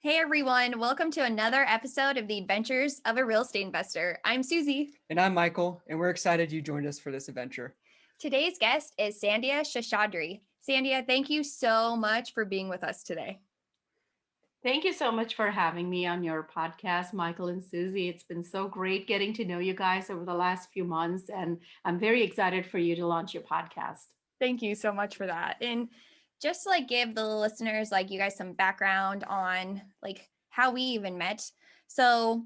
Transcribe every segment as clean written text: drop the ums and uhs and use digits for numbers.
Hey everyone, welcome to another episode of the Adventures of a Real Estate Investor. I'm Susie. And I'm Michael, and we're excited you joined us for this adventure. Today's guest is Sandhya Seshadri. Sandhya, thank you so much for being with us today. Thank you so much for having me on your podcast, Michael and Susie. It's been so great getting to know you guys over the last few months, and I'm very excited for you to launch your podcast. Thank you so much for that. And just to give the listeners you guys some background on how we even met. So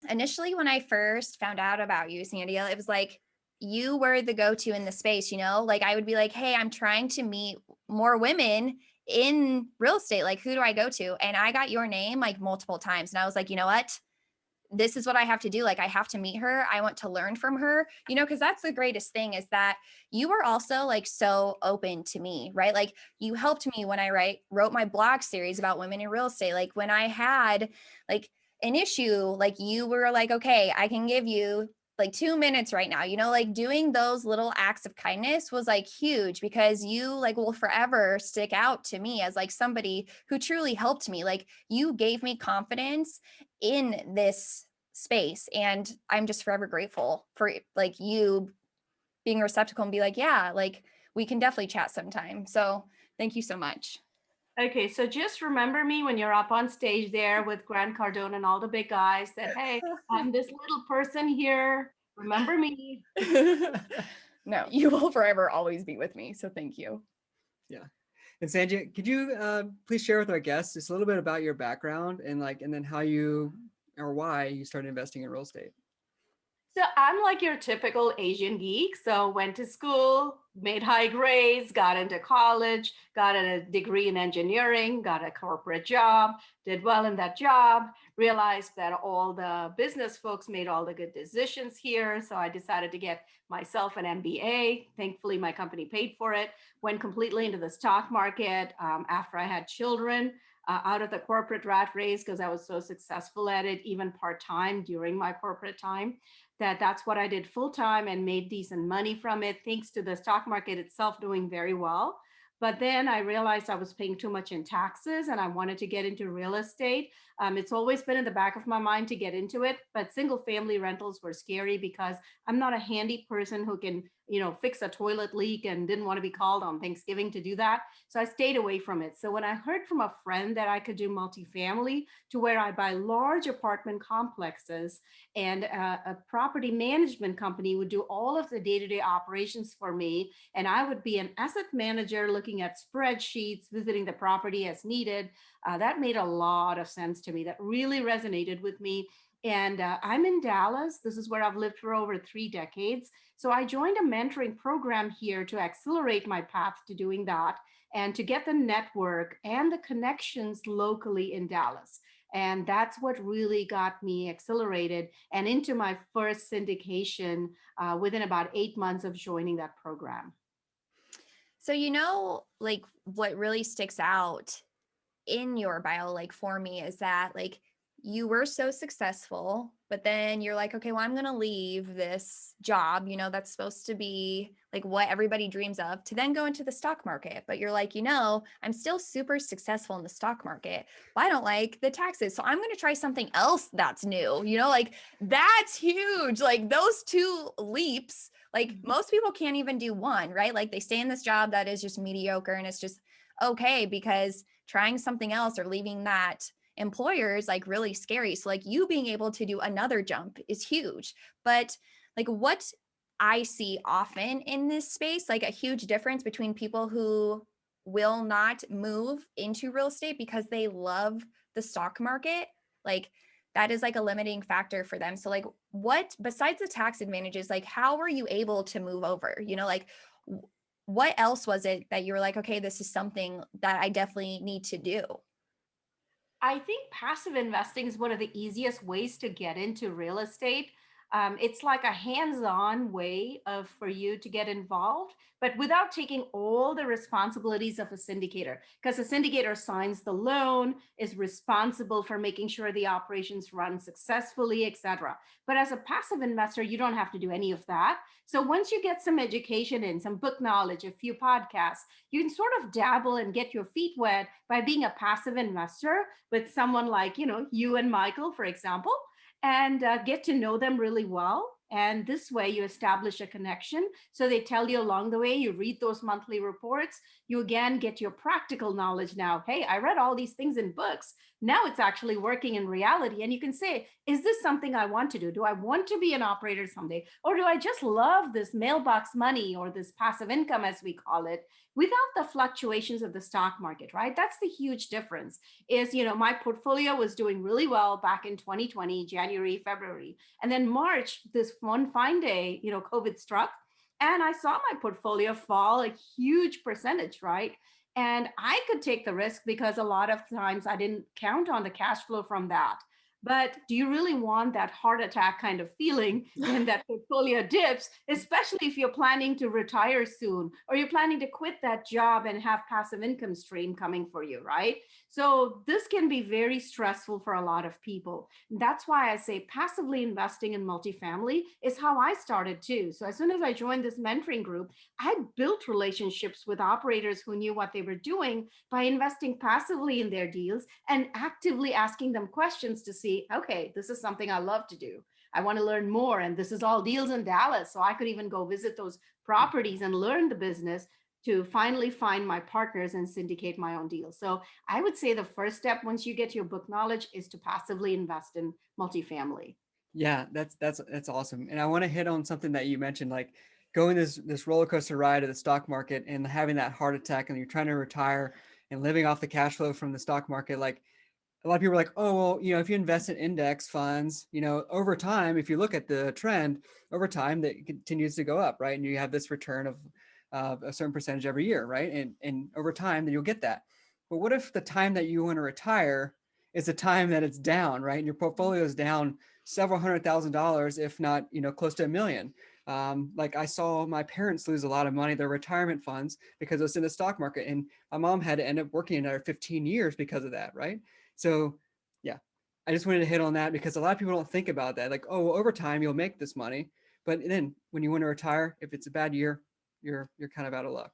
initially when I first found out about you, Sandhya, it was you were the go-to in the space, I would be like, hey, I'm trying to meet more women in real estate. Who do I go to? And I got your name multiple times. And I was like, you know what? This is what I have to do. I have to meet her. I want to learn from her, because that's the greatest thing is that you were also so open to me, right? You helped me when I wrote my blog series about women in real estate. When I had an issue, you were okay, I can give you 2 minutes right now, doing those little acts of kindness was huge because you will forever stick out to me as somebody who truly helped me. You gave me confidence in this space, and I'm just forever grateful for you being a receptacle and be yeah, we can definitely chat sometime. So thank you so much. Okay, so just remember me when you're up on stage there with Grant Cardone and all the big guys that, hey, I'm this little person here. Remember me. No, you will forever always be with me. So thank you. Yeah. And Sandhya, could you please share with our guests just a little bit about your background and then how you or why you started investing in real estate? So I'm like your typical Asian geek. So went to school, made high grades, got into college, got a degree in engineering, got a corporate job, did well in that job, realized that all the business folks made all the good decisions here. So I decided to get myself an MBA. Thankfully, my company paid for it, went completely into the stock market after I had children. Out of the corporate rat race because I was so successful at it, even part-time during my corporate time, that's what I did full-time and made decent money from it, thanks to the stock market itself doing very well. But then I realized I was paying too much in taxes and I wanted to get into real estate. It's always been in the back of my mind to get into it, but single family rentals were scary because I'm not a handy person who can, fix a toilet leak and didn't want to be called on Thanksgiving to do that. So I stayed away from it. So when I heard from a friend that I could do multifamily to where I buy large apartment complexes and a property management company would do all of the day-to-day operations for me, and I would be an asset manager looking at spreadsheets, visiting the property as needed, that made a lot of sense to me. That really resonated with me. And I'm in Dallas. This is where I've lived for over 3 decades. So I joined a mentoring program here to accelerate my path to doing that and to get the network and the connections locally in Dallas. And that's what really got me accelerated and into my first syndication within about 8 months of joining that program. So, what really sticks out in your bio, for me, is that you were so successful, but then you're okay, well, I'm going to leave this job, that's supposed to be what everybody dreams of, to then go into the stock market. But you're I'm still super successful in the stock market, but I don't like the taxes. So I'm going to try something else that's new, that's huge. Those two leaps, most people can't even do one, right? They stay in this job that is just mediocre and it's just okay, because trying something else or leaving that employer is really scary. So you being able to do another jump is huge. But what I see often in this space, a huge difference between people who will not move into real estate because they love the stock market, that is a limiting factor for them. So what, besides the tax advantages, how were you able to move over? What else was it that you were okay, this is something that I definitely need to do? I think passive investing is one of the easiest ways to get into real estate. It's like a hands-on way of for you to get involved, but without taking all the responsibilities of a syndicator, because a syndicator signs the loan, is responsible for making sure the operations run successfully, etc. But as a passive investor, you don't have to do any of that. So once you get some education in, some book knowledge, a few podcasts, you can sort of dabble and get your feet wet by being a passive investor with someone like, you and Michael, for example, and get to know them really well. And this way you establish a connection. So they tell you along the way, you read those monthly reports, you again get your practical knowledge now. Hey, I read all these things in books. Now it's actually working in reality. And you can say, is this something I want to do? Do I want to be an operator someday? Or do I just love this mailbox money or this passive income, as we call it, without the fluctuations of the stock market, right? That's the huge difference is, my portfolio was doing really well back in 2020, January, February. And then March, this one fine day, COVID struck and I saw my portfolio fall a huge percentage, right? And I could take the risk because a lot of times I didn't count on the cash flow from that. But do you really want that heart attack kind of feeling when that portfolio dips, especially if you're planning to retire soon or you're planning to quit that job and have passive income stream coming for you, right? So this can be very stressful for a lot of people. That's why I say passively investing in multifamily is how I started too. So as soon as I joined this mentoring group, I built relationships with operators who knew what they were doing by investing passively in their deals and actively asking them questions to see, okay, this is something I love to do. I want to learn more. And this is all deals in Dallas. So I could even go visit those properties and learn the business to finally find my partners and syndicate my own deals. So I would say the first step once you get your book knowledge is to passively invest in multifamily. Yeah, that's awesome. And I want to hit on something that you mentioned, like going this roller coaster ride of the stock market and having that heart attack and you're trying to retire and living off the cash flow from the stock market. Like a lot of people are like, oh, well, if you invest in index funds, over time, if you look at the trend over time, that continues to go up, right? And you have this return of a certain percentage every year, right? And over time, then you'll get that. But what if the time that you want to retire is the time that it's down, right? And your portfolio is down several $100,000, if not, close to $1 million. Like I saw my parents lose a lot of money, their retirement funds, because it was in the stock market. And my mom had to end up working another 15 years because of that, right? So yeah, I just wanted to hit on that because a lot of people don't think about that. Like, oh, well, over time you'll make this money. But then when you want to retire, if it's a bad year, you're kind of out of luck.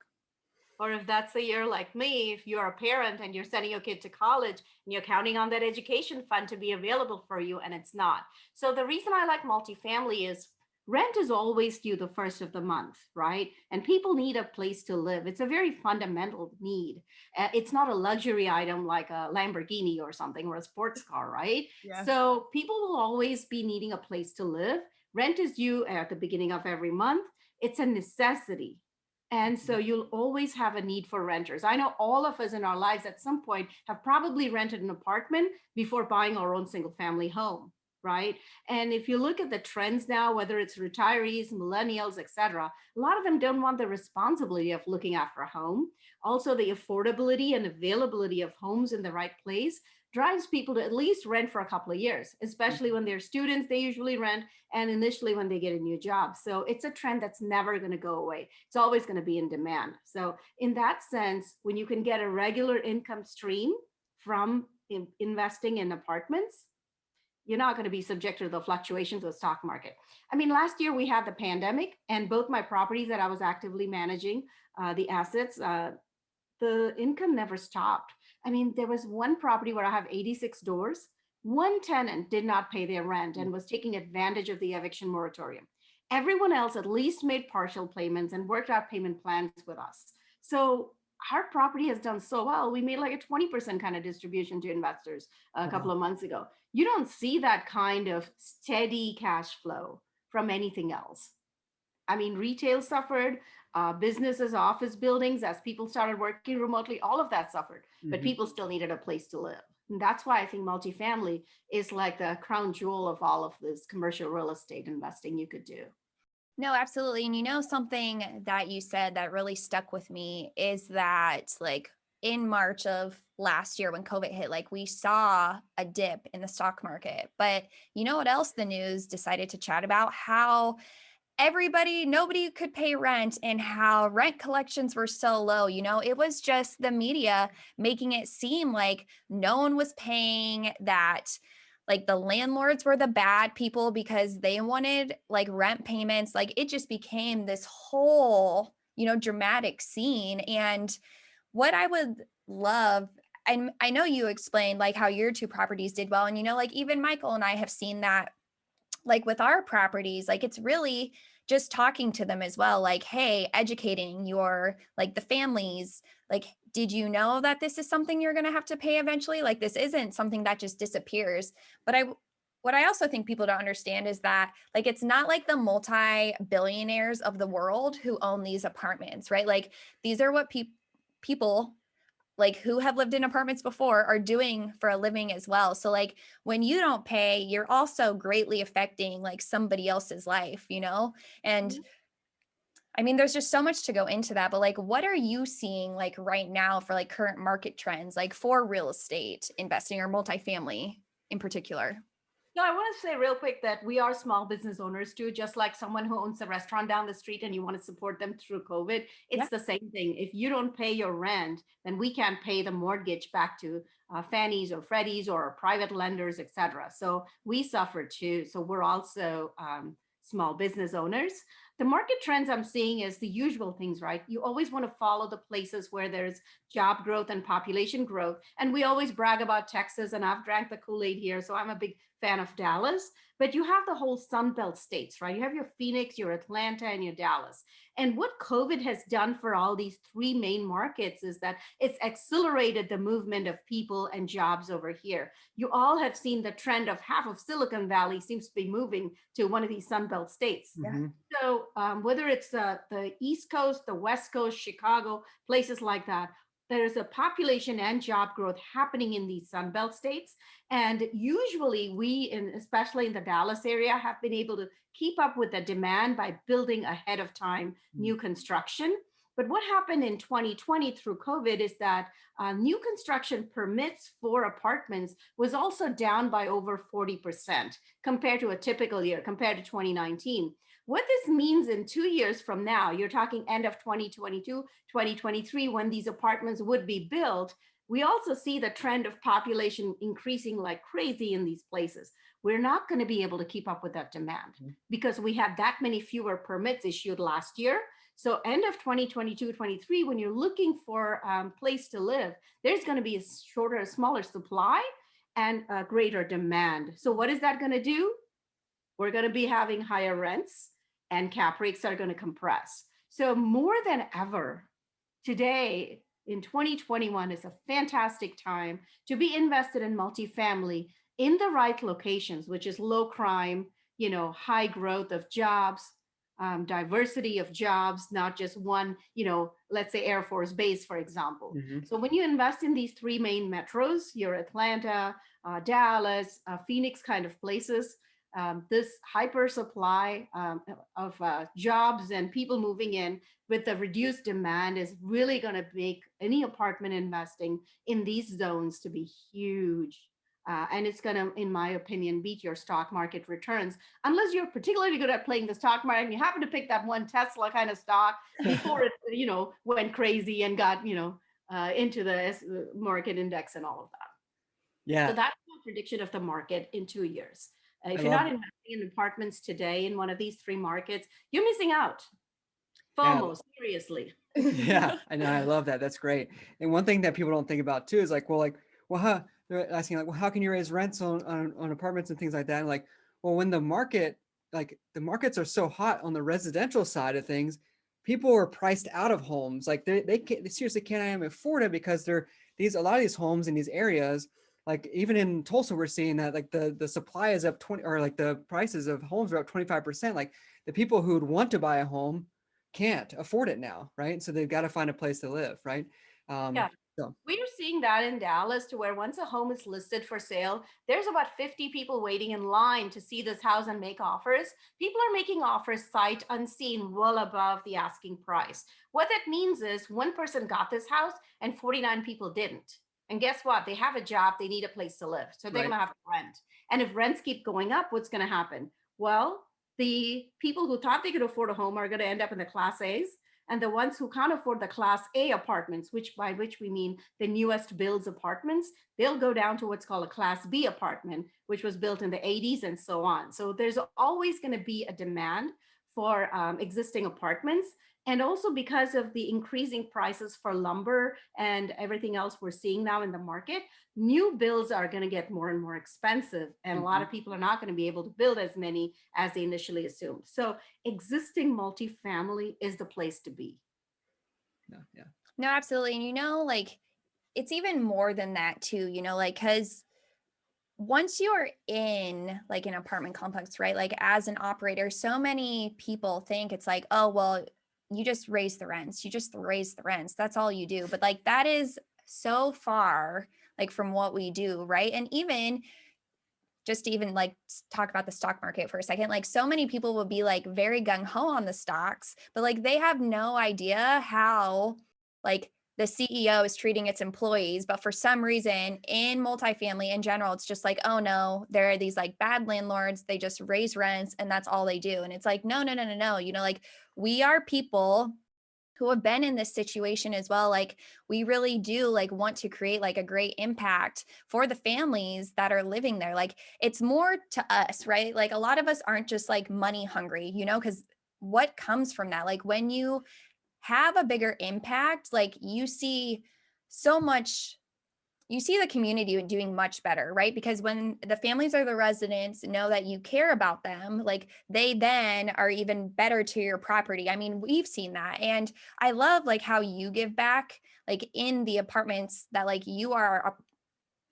Or if that's a year like me, if you're a parent and you're sending your kid to college and you're counting on that education fund to be available for you and it's not. So the reason I like multifamily is rent is always due the first of the month, right? And people need a place to live. It's a very fundamental need. It's not a luxury item like a Lamborghini or something or a sports car, right? Yeah. So people will always be needing a place to live. Rent is due at the beginning of every month. It's a necessity. And so you'll always have a need for renters. I know all of us in our lives at some point have probably rented an apartment before buying our own single family home, right? And if you look at the trends now, whether it's retirees, millennials, et cetera, a lot of them don't want the responsibility of looking after a home. Also, the affordability and availability of homes in the right place drives people to at least rent for a couple of years, especially when they're students, they usually rent, and initially when they get a new job. So it's a trend that's never going to go away. It's always going to be in demand. So in that sense, when you can get a regular income stream from investing in apartments, you're not going to be subject to the fluctuations of the stock market. I mean, last year we had the pandemic and both my properties that I was actively managing, the assets, the income never stopped. I mean, there was one property where I have 86 doors. One tenant did not pay their rent and was taking advantage of the eviction moratorium. Everyone else at least made partial payments and worked out payment plans with us. So our property has done so well. We made like a 20% kind of distribution to investors a couple of months ago. You don't see that kind of steady cash flow from anything else. I mean, retail suffered, businesses, office buildings, as people started working remotely, all of that suffered, but people still needed a place to live. And that's why I think multifamily is like the crown jewel of all of this commercial real estate investing you could do. No, absolutely. And something that you said that really stuck with me is that like in March of last year when COVID hit, like we saw a dip in the stock market. But you know what else the news decided to chat about? How nobody could pay rent and how rent collections were so low. It was just the media making it seem like no one was paying, that like the landlords were the bad people because they wanted like rent payments. Like it just became this whole, dramatic scene. And what I would love, and I know you explained like how your two properties did well. And, like even Michael and I have seen that like with our properties, like it's really just talking to them as well. Like, hey, educating like the families, like, did you know that this is something you're going to have to pay eventually? Like, this isn't something that just disappears. But what I also think people don't understand is that like it's not like the multi-billionaires of the world who own these apartments, right? Like these are what people like who have lived in apartments before are doing for a living as well. So like when you don't pay, you're also greatly affecting like somebody else's life, And I mean, there's just so much to go into that, but like, what are you seeing like right now for like current market trends, like for real estate investing or multifamily in particular? No, I want to say real quick that we are small business owners too, just like someone who owns a restaurant down the street and you want to support them through COVID. Yeah. It's the same thing. If you don't pay your rent, then we can't pay the mortgage back to Fannie's or Freddie's or private lenders, etc. So we suffer too. So we're also small business owners. The market trends I'm seeing is the usual things, right? You always want to follow the places where there's job growth and population growth. And we always brag about Texas, and I've drank the Kool-Aid here. So I'm a big fan of Dallas, but you have the whole Sun Belt states, right? You have your Phoenix, your Atlanta, and your Dallas. And what COVID has done for all these three main markets is that it's accelerated the movement of people and jobs over here. You all have seen the trend of half of Silicon Valley seems to be moving to one of these Sun Belt states. Mm-hmm. So whether it's the East Coast, the West Coast, Chicago, places like that, there's a population and job growth happening in these Sunbelt states. And usually especially in the Dallas area, have been able to keep up with the demand by building ahead of time new construction. But what happened in 2020 through COVID is that new construction permits for apartments was also down by over 40% compared to a typical year, compared to 2019. What this means in 2 years from now, you're talking end of 2022, 2023, when these apartments would be built, we also see the trend of population increasing like crazy in these places. We're not going to be able to keep up with that demand because we had that many fewer permits issued last year. So end of 2022, 23, when you're looking for a place to live, there's going to be a smaller supply and a greater demand. So what is that going to do? We're going to be having higher rents and cap rates are going to compress. So more than ever, today in 2021 is a fantastic time to be invested in multifamily in the right locations, which is low crime, high growth of jobs, diversity of jobs, not just one, let's say Air Force Base, for example. Mm-hmm. So when you invest in these three main metros, your Atlanta, Dallas, Phoenix kind of places, this hyper supply of jobs and people moving in with the reduced demand is really going to make any apartment investing in these zones to be huge. And it's going to, in my opinion, beat your stock market returns, unless you're particularly good at playing the stock market and you happen to pick that one Tesla kind of stock before it, went crazy and got, into the market index and all of that. Yeah. So that's my prediction of the market in 2 years. If I you're love not investing in apartments today in one of these three markets, you're missing out. Yeah. FOMO, seriously. Yeah, I know. I love that. That's great. And one thing that people don't think about too is like, how they're asking like, well, how can you raise rents on apartments and things like that? And like, well, when the markets are so hot on the residential side of things, people are priced out of homes. Like they seriously can't even afford it because a lot of these homes in these areas, like even in Tulsa, we're seeing that like the supply is up 20, or like the prices of homes are up 25%. Like the people who would want to buy a home can't afford it now, right? So they've got to find a place to live, right? Yeah. So We're seeing that in Dallas to where once a home is listed for sale, there's about 50 people waiting in line to see this house and make offers. People are making offers sight unseen, well above the asking price. What that means is one person got this house and 49 people didn't. And guess what? They have a job, they need a place to live. So they're right. going to have to rent. And if rents keep going up, what's going to happen? Well, the people who thought they could afford a home are going to end up in the class A's, and the ones who can't afford the class A apartments, which by which we mean the newest builds apartments, they'll go down to what's called a class B apartment, which was built in the 80s and so on. So there's always going to be a demand for existing apartments. And also because of the increasing prices for lumber and everything else we're seeing now in the market, new builds are going to get more and more expensive. And a lot of people are not going to be able to build as many as they initially assumed. So existing multifamily is the place to be. Yeah. No, absolutely. And like it's even more than that too, like because once you're in like an apartment complex, right? Like as an operator, so many people think it's like, oh, well, you just raise the rents. You just raise the rents. That's all you do. But like that is so far like from what we do, right? And even just to even like talk about the stock market for a second, like so many people will be like very gung ho on the stocks, but like they have no idea how like the CEO is treating its employees. But for some reason in multifamily in general, it's just like, oh no, there are these like bad landlords. They just raise rents and that's all they do. And it's like, no, no, no, no, no. Like we are people who have been in this situation as well. Like we really do like want to create like a great impact for the families that are living there. Like it's more to us, right? Like a lot of us aren't just like money hungry, because what comes from that? Like when you have a bigger impact, like so much you see the community doing much better, right? Because when the families or the residents know that you care about them, like they then are even better to your property. I mean, we've seen that. And I love like how you give back, like in the apartments that like you are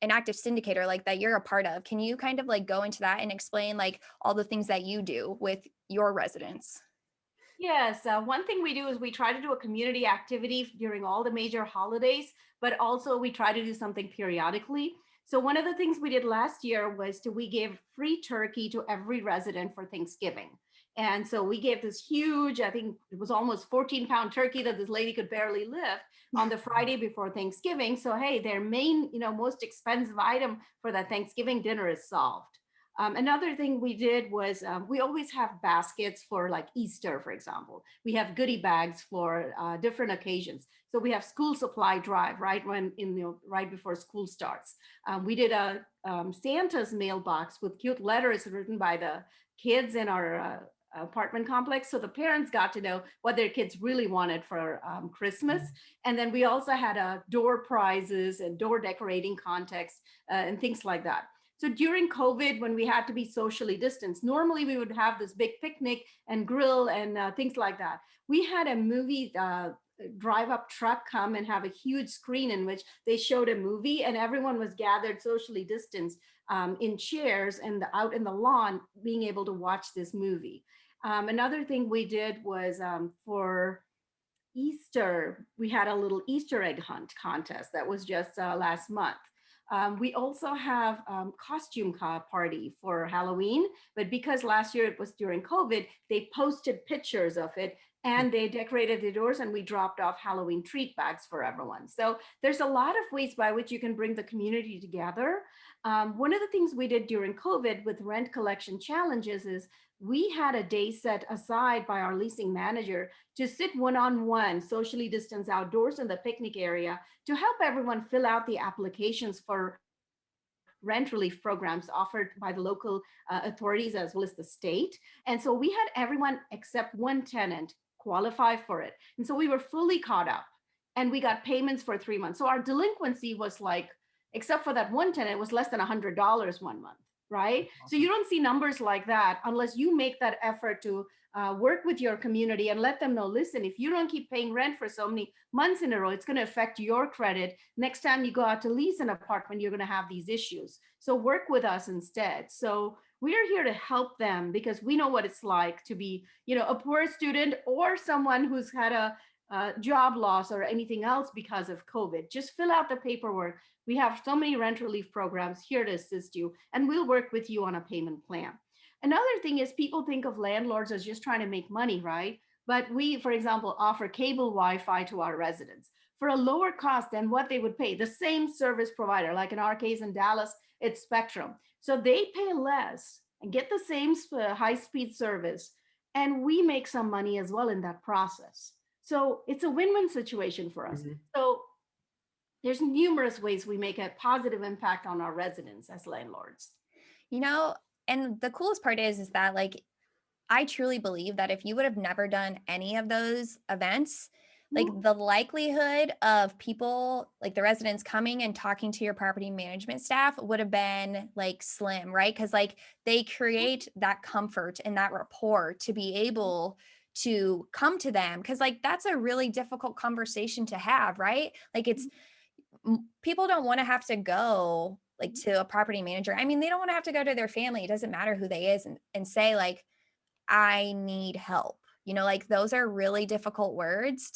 an active syndicator, like that you're a part of. Can you kind of like go into that and explain like all the things that you do with your residents? Yes, one thing we do is we try to do a community activity during all the major holidays, but also we try to do something periodically. So one of the things we did last year was we gave free turkey to every resident for Thanksgiving. And so we gave this huge, I think it was almost 14-pound turkey that this lady could barely lift on the Friday before Thanksgiving. So, hey, their main, most expensive item for that Thanksgiving dinner is solved. Another thing we did was we always have baskets for like Easter, for example. We have goodie bags for different occasions. So we have school supply drive right right before school starts. We did a Santa's mailbox with cute letters written by the kids in our apartment complex. So the parents got to know what their kids really wanted for Christmas. And then we also had door prizes and door decorating contests and things like that. So during COVID, when we had to be socially distanced, normally we would have this big picnic and grill and things like that. We had a movie drive-up truck come and have a huge screen in which they showed a movie, and everyone was gathered socially distanced in chairs and out in the lawn being able to watch this movie. Another thing we did was for Easter, we had a little Easter egg hunt contest that was just last month. We also have costume party for Halloween, but because last year it was during COVID, they posted pictures of it and they decorated the doors, and we dropped off Halloween treat bags for everyone. So there's a lot of ways by which you can bring the community together. One of the things we did during COVID with rent collection challenges is we had a day set aside by our leasing manager to sit one-on-one, socially distanced outdoors in the picnic area to help everyone fill out the applications for rent relief programs offered by the local authorities as well as the state. And so we had everyone except one tenant qualify for it. And so we were fully caught up and we got payments for 3 months. So our delinquency was like, except for that one tenant, it was less than $100 one month, right? So you don't see numbers like that unless you make that effort to work with your community and let them know, listen, if you don't keep paying rent for so many months in a row, it's going to affect your credit. Next time you go out to lease an apartment, you're going to have these issues. So work with us instead. So we are here to help them because we know what it's like to be, a poor student or someone who's had a job loss or anything else because of COVID, just fill out the paperwork. We have so many rent relief programs here to assist you, and we'll work with you on a payment plan. Another thing is people think of landlords as just trying to make money, right? But we, for example, offer cable Wi-Fi to our residents for a lower cost than what they would pay. The same service provider, like in our case in Dallas, it's Spectrum. So they pay less and get the same high-speed service, and we make some money as well in that process. So it's a win-win situation for us. So there's numerous ways we make a positive impact on our residents as landlords. You know, and the coolest part is that like I truly believe that if you would have never done any of those events, like the likelihood of people, like the residents coming and talking to your property management staff would have been like slim, right? Because like they create that comfort and that rapport to be able to come to them. Because like that's a really difficult conversation to have, right? Like it's people don't want to have to go like to a property manager. I mean, they don't want to have to go to their family. It doesn't matter who they is and say like, I need help. You know, like those are really difficult words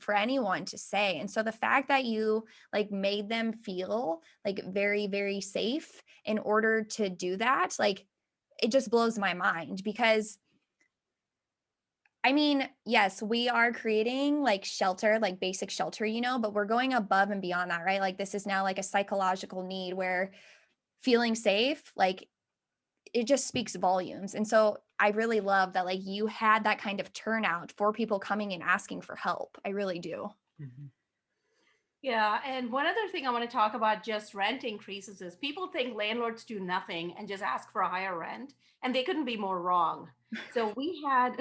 for anyone to say. And so the fact that you like made them feel like very, very safe in order to do that, like it just blows my mind because I mean, yes, we are creating like shelter, like basic shelter, you know, but we're going above and beyond that, right? Like this is now like a psychological need where feeling safe, like it just speaks volumes. And so I really love that like you had that kind of turnout for people coming and asking for help. I really do. Yeah, and one other thing I want to talk about just rent increases is people think landlords do nothing and just ask for a higher rent, and they couldn't be more wrong. So we had,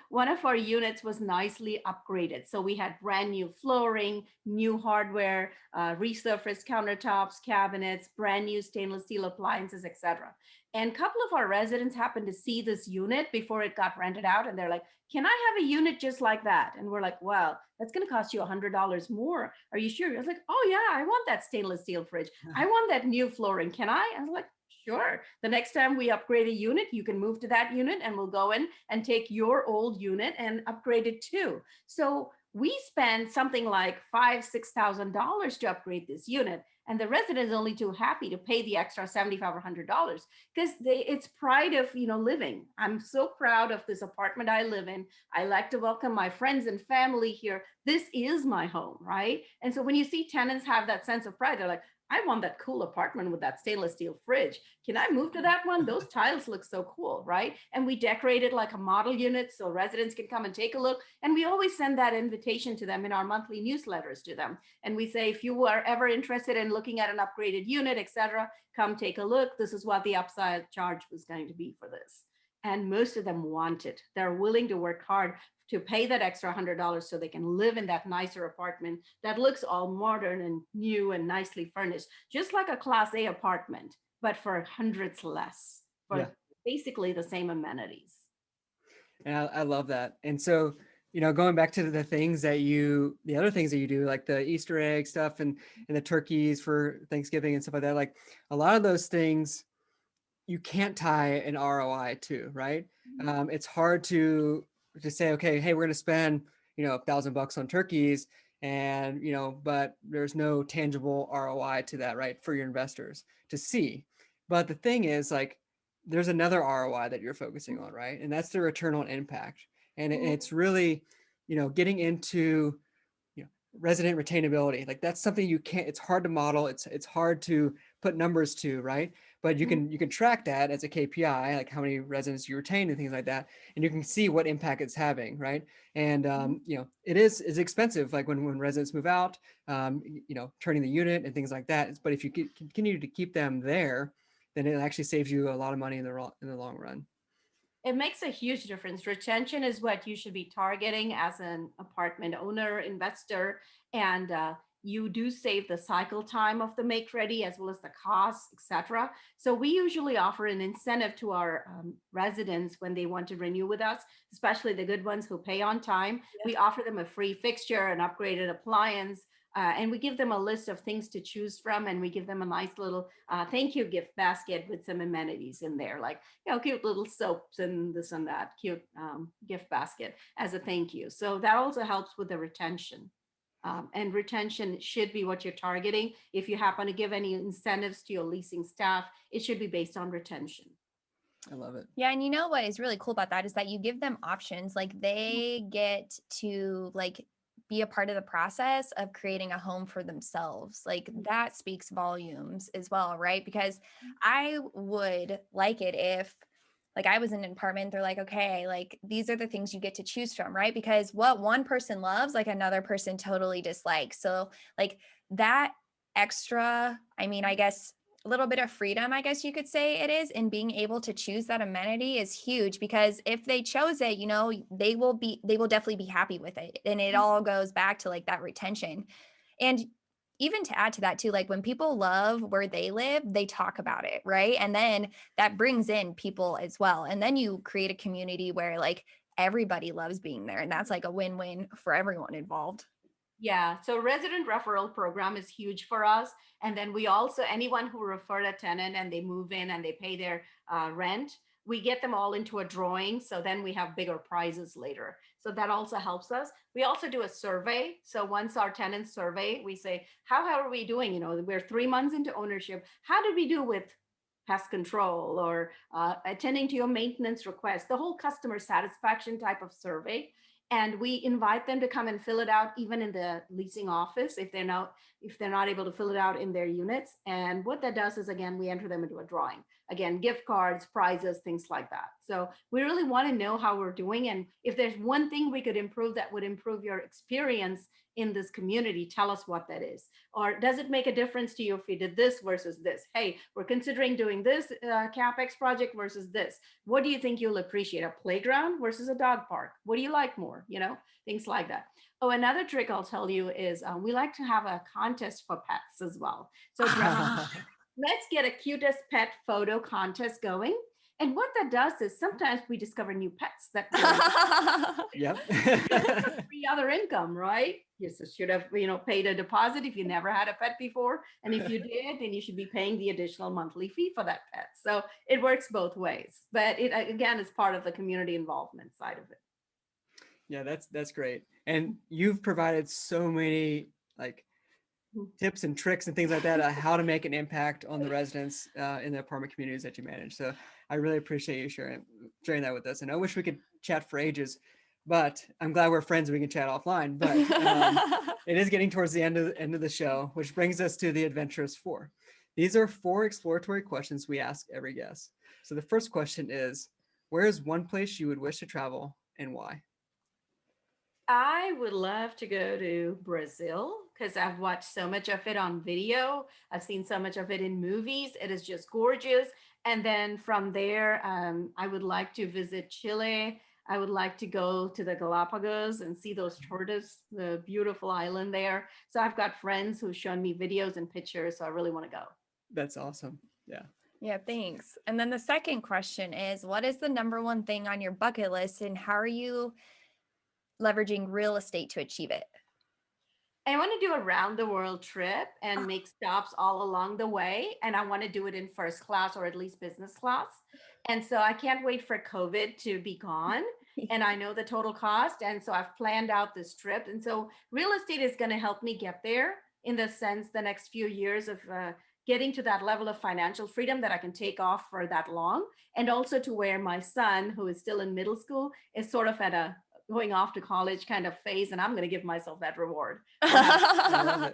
one of our units was nicely upgraded. So we had brand new flooring, new hardware, resurfaced countertops, cabinets, brand new stainless steel appliances, etc. And a couple of our residents happened to see this unit before it got rented out, and they're like, "Can I have a unit just like that?" And we're like, "Well, that's going to cost you $100 more. Are you sure?" I was like, "Oh yeah, I want that stainless steel fridge. I want that new flooring. Can I?" I was like, "Sure. The next time we upgrade a unit, you can move to that unit and we'll go in and take your old unit and upgrade it too." So we spend something like $5,000-$6,000 to upgrade this unit. And the resident is only too happy to pay the extra $75 or $100 because it's pride of living. I'm so proud of this apartment I live in. I like to welcome my friends and family here. This is my home, right? And so when you see tenants have that sense of pride, they're like, "I want that cool apartment with that stainless steel fridge. Can I move to that one? Those tiles look so cool," right? And we decorate it like a model unit so residents can come and take a look. And we always send that invitation to them in our monthly newsletters to them. And we say, if you are ever interested in looking at an upgraded unit, etc., come take a look. This is what the upside charge was going to be for this. And most of them want it. They're willing to work hard to pay that extra $100 so they can live in that nicer apartment that looks all modern and new and nicely furnished, just like a Class A apartment, but for hundreds less, for basically the same amenities. And I love that. And so, going back to the other things that you do, like the Easter egg stuff and the turkeys for Thanksgiving and stuff like that, like a lot of those things you can't tie an ROI to, right? It's hard to say, okay, hey, we're going to spend, $1,000 on turkeys and, but there's no tangible ROI to that, right? For your investors to see. But the thing is like, there's another ROI that you're focusing on, right? And that's the return on impact. And it's really, getting into, resident retainability. Like that's something it's hard to model. It's hard to put numbers to, right? But you can track that as a KPI, like how many residents you retain and things like that. And you can see what impact it's having, right? And, it's expensive. Like when residents move out, turning the unit and things like that. But if you continue to keep them there, then it actually saves you a lot of money in the long run. It makes a huge difference. Retention is what you should be targeting as an apartment owner, investor, and you do save the cycle time of the make ready as well as the costs, etc. So we usually offer an incentive to our residents when they want to renew with us, especially the good ones who pay on time. We offer them a free fixture, an upgraded appliance, And we give them a list of things to choose from, and we give them a nice little thank you gift basket with some amenities in there, like cute little soaps and this and that, cute gift basket as a thank you. So that also helps with the retention. And retention should be what you're targeting. If you happen to give any incentives to your leasing staff, it should be based on retention. I love it. Yeah, and you know what is really cool about that is that you give them options. Like they get to like be a part of the process of creating a home for themselves. Like that speaks volumes as well, right? Because I would like it if like I was in an apartment, they're like, okay, like these are the things you get to choose from, right? Because what one person loves, like another person totally dislikes. So like that extra, I mean, I guess a little bit of freedom, I guess you could say it is, in being able to choose that amenity is huge, because if they chose it, you know, they will definitely be happy with it. And it all goes back to like that retention. And even to add to that too, like when people love where they live, they talk about it, right? And then that brings in people as well. And then you create a community where like everybody loves being there. And that's like a win-win for everyone involved. Yeah, so resident referral program is huge for us. And then we also, anyone who referred a tenant and they move in and they pay their rent, we get them all into a drawing. So then we have bigger prizes later. So that also helps us. We also do a survey. So once our tenants survey, we say, how are we doing? You know, we're 3 months into ownership. How did we do with pest control or attending to your maintenance requests? The whole customer satisfaction type of survey. And we invite them to come and fill it out even in the leasing office if they're not able to fill it out in their units. And what that does is, again, we enter them into a drawing, again, gift cards, prizes, things like that. So we really want to know how we're doing, and if there's one thing we could improve that would improve your experience in this community, tell us what that is. Or does it make a difference to you if we did this versus this? Hey, we're considering doing this CapEx project versus this. What do you think you'll appreciate? A playground versus a dog park? What do you like more? You know, things like that. Oh, another trick I'll tell you is we like to have a contest for pets as well. So let's get a cutest pet photo contest going. And what that does is sometimes we discover new pets that Yep. free other income, right? You should have, paid a deposit if you never had a pet before. And if you did, then you should be paying the additional monthly fee for that pet. So it works both ways. But it, again, is part of the community involvement side of it. Yeah, that's great. And you've provided so many like tips and tricks and things like that, how to make an impact on the residents in the apartment communities that you manage. So I really appreciate you sharing that with us. And I wish we could chat for ages, but I'm glad we're friends and we can chat offline. But it is getting towards the end of the show, which brings us to the Adventurous Four. These are 4 exploratory questions we ask every guest. So the first question is, where is one place you would wish to travel and why? I would love to go to Brazil because I've watched so much of it on video. I've seen so much of it in movies. It is just gorgeous. And then from there, I would like to visit Chile. I would like to go to the Galapagos and see those tortoises, the beautiful island there. So I've got friends who've shown me videos and pictures. So I really want to go. That's awesome. Yeah. Yeah, thanks. And then the second question is, what is the number one thing on your bucket list and how are you leveraging real estate to achieve it? I want to do a round the world trip and make stops all along the way. And I want to do it in first class or at least business class. And so I can't wait for COVID to be gone. And I know the total cost. And so I've planned out this trip. And so real estate is going to help me get there in the sense the next few years of getting to that level of financial freedom that I can take off for that long. And also to where my son, who is still in middle school, is sort of at a going off to college kind of phase, and I'm going to give myself that reward. No,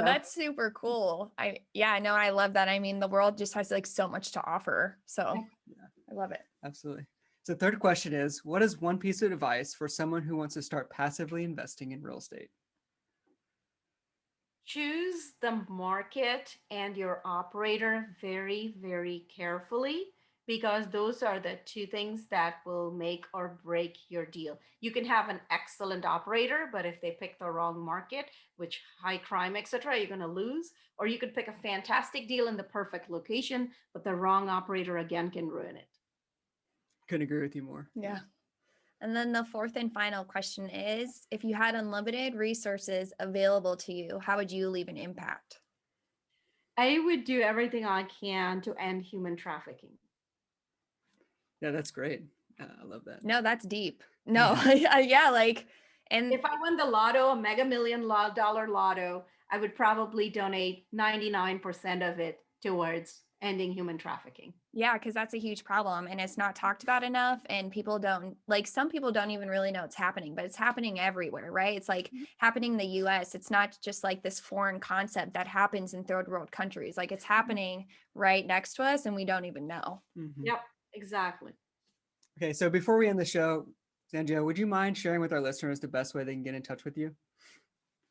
that's super cool. I love that. I mean, the world just has like so much to offer. So I love it. Absolutely. So third question is, what is one piece of advice for someone who wants to start passively investing in real estate? Choose the market and your operator very, very carefully, because those are the 2 things that will make or break your deal. You can have an excellent operator, but if they pick the wrong market, which high crime, etc., you're going to lose. Or you could pick a fantastic deal in the perfect location, but the wrong operator again can ruin it. Couldn't agree with you more. Yeah. And then the fourth and final question is, if you had unlimited resources available to you, how would you leave an impact? I would do everything I can to end human trafficking. Yeah, that's great. I love that. No, that's deep. No, yeah, like, and If I won the lotto, a mega million dollar lotto, I would probably donate 99% of it towards ending human trafficking. yeah, because that's a huge problem and it's not talked about enough. And people don't, like, some people don't even really know it's happening, but it's happening everywhere, right? It's like happening in the US. It's not just like this foreign concept that happens in third world countries. Like, it's happening right next to us and we don't even know. Mhm. Yep, exactly. Okay, so before we end the show, Sandhya, would you mind sharing with our listeners the best way they can get in touch with you?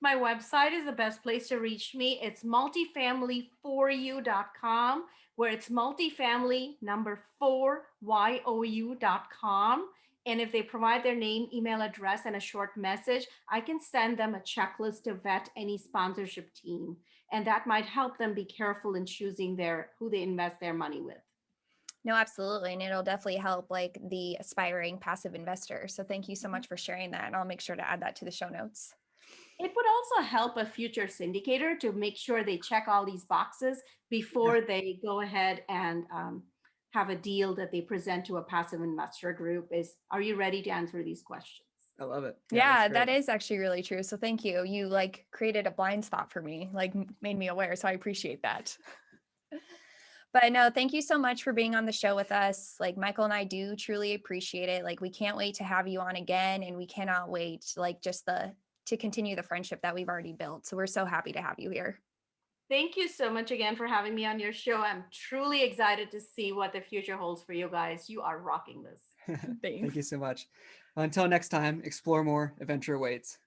My website is the best place to reach me. It's multifamily4u.com, where it's multifamily number 4you.com. And if they provide their name, email address, and a short message, I can send them a checklist to vet any sponsorship team. And that might help them be careful in choosing who they invest their money with. No, absolutely. And it'll definitely help like the aspiring passive investor. So thank you so much for sharing that. And I'll make sure to add that to the show notes. It would also help a future syndicator to make sure they check all these boxes before they go ahead and have a deal that they present to a passive investor group. Are you ready to answer these questions? I love it. Yeah, that's that great. is actually really true. So thank you. You like created a blind spot for me, like made me aware. So I appreciate that. But no, thank you so much for being on the show with us. Like Michael and I do truly appreciate it. Like we can't wait to have you on again and we cannot wait like to continue the friendship that we've already built. So we're so happy to have you here. Thank you so much again for having me on your show. I'm truly excited to see what the future holds for you guys. You are rocking this. Thank you so much. Until next time, explore more, adventure awaits.